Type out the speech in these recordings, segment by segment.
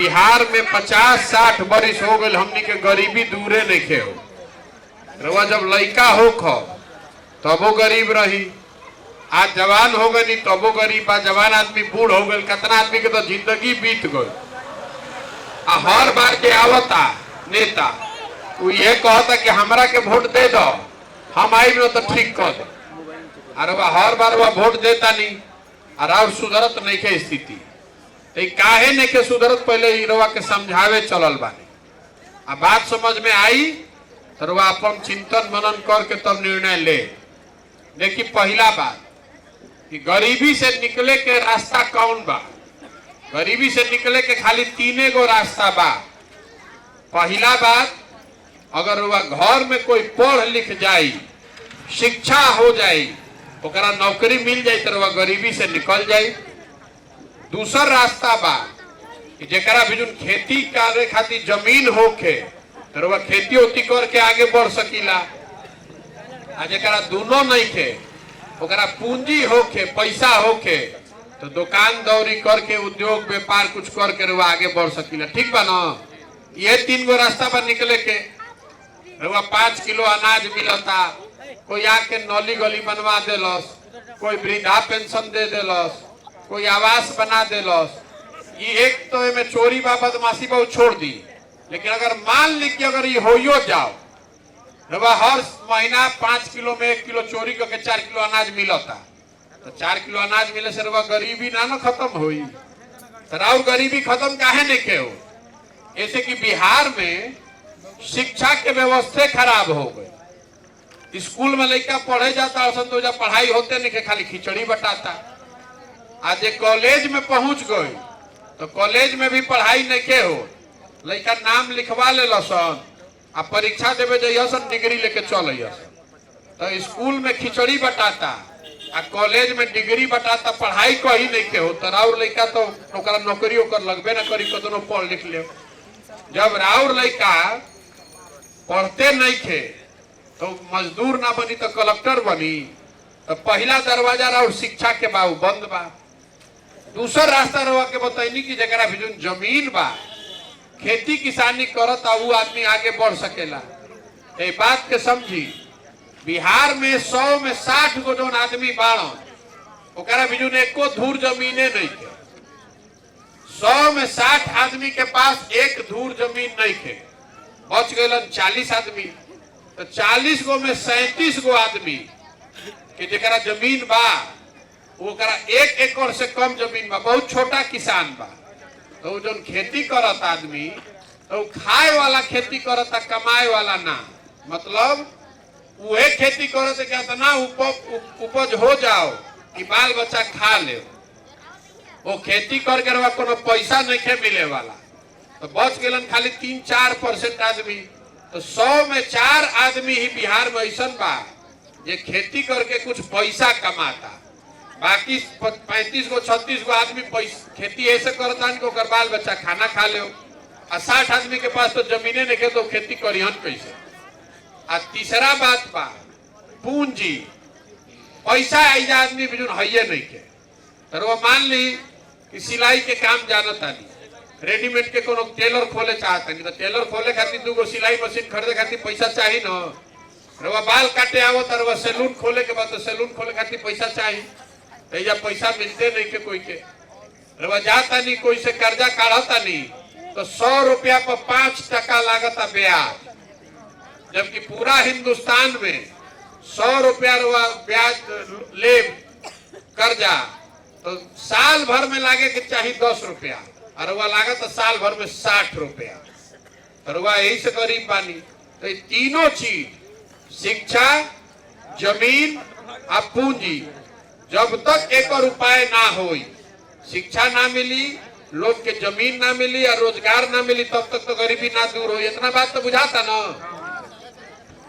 बिहार में 50-60 बरिस हो गए हमनी के गरीबी दूरे नहीं हो। रउआ जब लड़का हो खो तबो गरीब रही, आज जवान हो गई तबो गरीब, आज जवान आदमी बूढ़ हो गए, कितना आदमी के तो जिंदगी बीत गई। हर बार के आवता नेता वो ये कहता कि हमरा के वोट दे दो, हम आई में तो ठीक कर दे, और हर बार वह वोट देता नहीं और सुधरत नहीं के स्थिति। तो काहे नहीं के सुधरत, पहले रउआ के समझावे चलल बानी। अब बात समझ में आई तो रउआ अपन चिंतन मनन करके तब निर्णय ले। देखिए पहला बात कि गरीबी से निकले के रास्ता कौन बा। गरीबी से निकले के खाली 3 गो रास्ता बा। पहला बात, अगर वह घर में कोई पढ़ लिख जाई, शिक्षा हो जाई, ओकरा नौकरी मिल जाई तो वह गरीबी से निकल जाई। दूसरा रास्ता बा कि जेकरा भी जोन खेती करे खातिर जमीन होके तो वह खेती उती करके आगे बढ़ सकीला। आ जेकरा दोनों नहीं खे, ओकरा पूंजी होके पैसा होके तो दुकान दौरी करके उद्योग व्यापार कुछ करके वह आगे बढ़ सकीला। ठीक बा ना। ये 3 गो रास्ता पर निकले के। 5 किलो अनाज मिलता, कोई आके नली गली बनवा देलस, कोई वृद्धा पेंशन दे देलस, कोई आवास बना देलस। ये एक तो में चोरी बा बदमाशी बा छोड़ दी, लेकिन अगर मान ली कि अगर ये हो जाओ, हर महीना 5 किलो में 1 किलो चोरी करके 4 किलो अनाज मिलता, तो 4 किलो अनाज मिले से गरीबी ना खत्म हुई। तो गरीबी खत्म काहे नहीं के हो? ऐसे कि बिहार में शिक्षा के व्यवस्था खराब हो गई। स्कूल में लड़का पढ़े जाता और तो जब पढ़ाई होते नहीं, खाली खिचड़ी बटाता। आज कॉलेज में पहुंच गई तो कॉलेज में भी पढ़ाई नहीं के हो। लड़का नाम लिखवा ले सन, आ परीक्षा देवे जइसन, डिग्री लेके चल तो स्कूल में खिचड़ी बटाता, आ कॉलेज में डिग्री बटाता, पढ़ाई कहीं नहीं के हो। तो राउर लड़का तो नौकरी ओकर लगबे ना करी, कदनो पढ़ लिख ले। जब राउर लड़का पढ़ते नहीं थे तो मजदूर ना बनी तो कलेक्टर बनी। तो पहला दरवाजा राउर शिक्षा के बा बंद बा। दूसरा रास्ता रवा के बताइनी कि जरा भी जमीन बा, खेती किसानी करता, वो आदमी आगे बढ़ सकेला। ये बात के समझी। बिहार में 100 में 60 गो जोन आदमी बाड़न, ओकरा भी जोन एको धूर जमीने नहीं थे। 100 में 60 आदमी के पास एक धूर जमीन नहीं थे, बच गए 40 आदमी। तो 40 गो में 37 गो आदमी के जरा जमीन बा, वो 1 एकड़ से कम जमीन बा, बहुत छोटा किसान बा। तो जो खेती करता आदमी तो खाए वाला खेती करता, कमाए वाला ना। मतलब वह खेती करते क्या इतना उपज हो जाओ कि बाल बच्चा खा ले। वो खेती करके रहा कोनो पैसा नहीं के मिले वाला, तो बच गए खाली 3-4% आदमी। तो 100 में 4 आदमी ही बिहार में ऐसा बा जे खेती करके कुछ पैसा कमाता। बाकी 35 गो 36 गो आदमी खेती ऐसे करता कि ओकर बाल बच्चा खाना खा ले। 60 आदमी के पास तो जमीने नहीं है तो खेती करिहन कैसे। आ तीसरा बात बा पूंजी, पैसा ऐसा आदमी भी जो है नहीं के। तो वो मान ली कि सिलाई के काम जानता नहीं, रेडीमेड के कोनो टेलर खोले चाहता नहीं, तो टेलर खोले खातिर 2 गो सिलाई मशीन खरीदे खातिर पैसा चाहिए ना। रवा बाल काटे आवो तो सैलून खोले के बाद तो सैलून खोले खातिर पैसा चाहिए, तो पैसा मिलते नहीं के कोई के। रवा जाता नहीं, कोई से कर्जा काढ़ता नहीं, तो 100 रुपया पर 5 टका लागता ब्याज। जबकि पूरा हिंदुस्तान में 100 रुपया ब्याज ले कर्जा तो साल भर में लागे के चाहिए 10 रुपया, और वह लागत साल भर में 60 रुपया। तो वह यही से गरीब पानी। तो ये तीनों चीज, शिक्षा, जमीन और पूंजी, जब तक एक और उपाय ना हो, शिक्षा ना मिली, लोग के जमीन ना मिली और रोजगार ना मिली, तब तक तो गरीबी ना दूर हो। इतना बात तो बुझाता ना,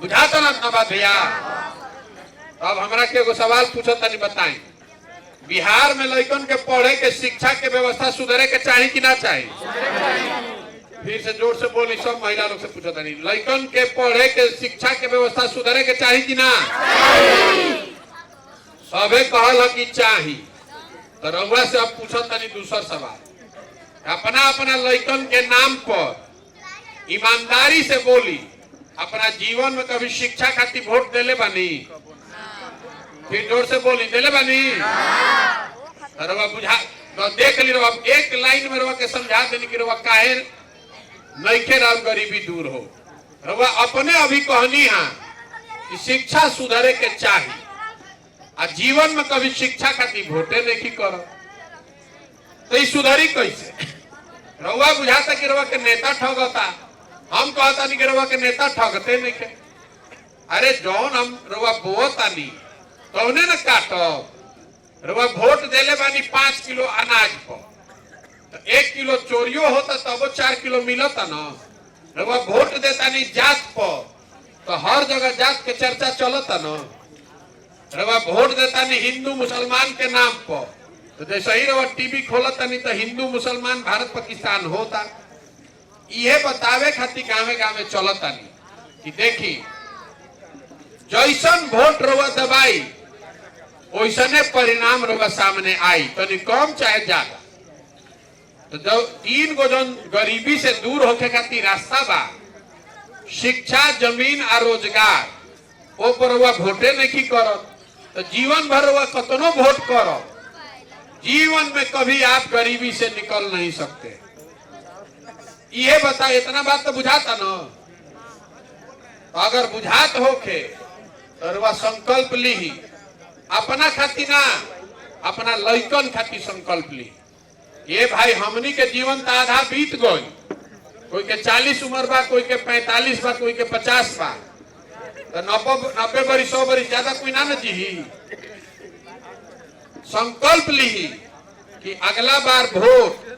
बुझाता ना इतना बात भैया। अब हमरा के एगो सवाल पूछता नहीं, बताएं बिहार में लड़कन के पढ़े के शिक्षा के व्यवस्था सुधरे के चाहिए कि ना चाहिए? फिर से जोर से बोली, सब महिला लोग से पूछता नहीं, लड़कन के पढ़े के शिक्षा के व्यवस्था सुधरे के चाहिए कि ना? सबे कहल कि चाहिए। तो रउआ से अब पूछता नहीं दूसरा सवाल अपना अपना लइकन के नाम पर ईमानदारी से बोली। अपना जीवन में कभी शिक्षा खातिर वोट देले बानी? फिर जोर से बोली, देले बानी? रवा बुझा तो देख ली रवा, एक लाइन में रवा के समझा देनी कि रवा काहे नइखे राव गरीबी दूर हो। रवा अपने अभी कहनी है कि शिक्षा सुधरे के चाहिए, आ जीवन में कभी शिक्षा खातिर वोटे नहीं करो तो ये सुधरी कैसे? रवा बुझाता कि रवा के नेता ठगता, हम कहता नहीं कि रवा के नेता ठगते नहीं के। अरे जौन हम रवा बोता नहीं तो उन्हें न काटो। रवा वोट देले बानी 5 किलो अनाज पर, तो 1 किलो चोरियो होता तब 4 किलो मिलता ना। रवा वोट देता नहीं जात पर, तो हर जगह जात के चर्चा चलता ना। रवा वोट देता नहीं हिंदू मुसलमान के नाम पर, तो जैसे ही रवा टीवी खोलता नहीं तो हिंदू मुसलमान भारत पाकिस्तान होता। ये बतावे खातिर गाँव गाँव चलता नहीं कि देखी जैसन वोट रवा दबाई वैसने परिणाम रवा सामने आई, तनी कम चाहे ज्यादा। तो जो 3 गो जन गरीबी से दूर होके खातिर रास्ता बा, शिक्षा, जमीन और रोजगार, वो पर रवा वोटे नहीं करो तो जीवन भर रवा कतनो वोट करो, जीवन में कभी आप गरीबी से निकल नहीं सकते। ये बता, इतना बात तो बुझाता ना। तो अगर बुझात होके तो रवा संकल्प ली, अपना खातिर ना अपना लइकन खातिर संकल्प ली। ये भाई हमनी के जीवन तो आधा बीत गई, कोई के 40 उम्र बा, कोई के 45 बा, कोई के 50 बा, तो 90 बरी 100 बरी ज्यादा कोई ना जी। संकल्प ली कि अगला बार वोट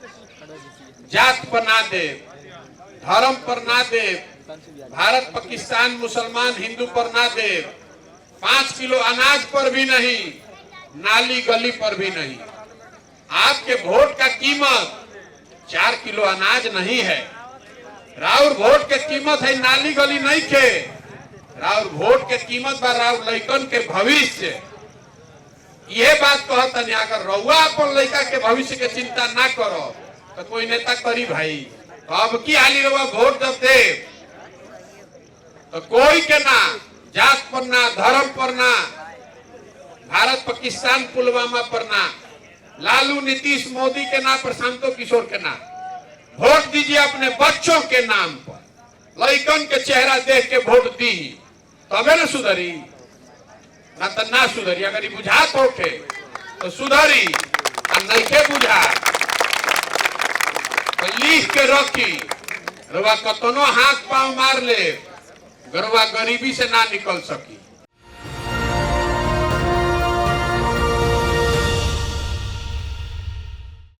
जात पर ना दे, धर्म पर ना दे, भारत पाकिस्तान मुसलमान हिंदू पर ना दे, 5 किलो अनाज पर भी नहीं, नाली गली पर भी नहीं। आपके वोट का कीमत 4 किलो अनाज नहीं है। राउर वोट के कीमत है नाली गली नहीं के, राउर वोट के कीमत बा राउर लइकन के भविष्य। यह बात कहता नहीं, अगर रउआ अपन लइका के भविष्य के चिंता ना करो तो कोई नेता करी भाई। तो अब की हाली रउआ वोट जब दे तो कोई के ना, जात पर ना, धर्म पर ना, भारत पाकिस्तान पुलवामा पर ना, लालू नीतीश मोदी के ना, प्रशांतो किशोर के ना। वोट दीजिए अपने बच्चों के नाम पर, लइकन के चेहरा देख के वोट दी, तबे ना सुधरी, ना तो ना सुधरी। अगर बुझात होके तो सुधरी, और नहीं के बुझा तो लिख के रखी। रवा कतनो हाथ पांव मार ले, गरवा गरीबी से ना निकल सकी।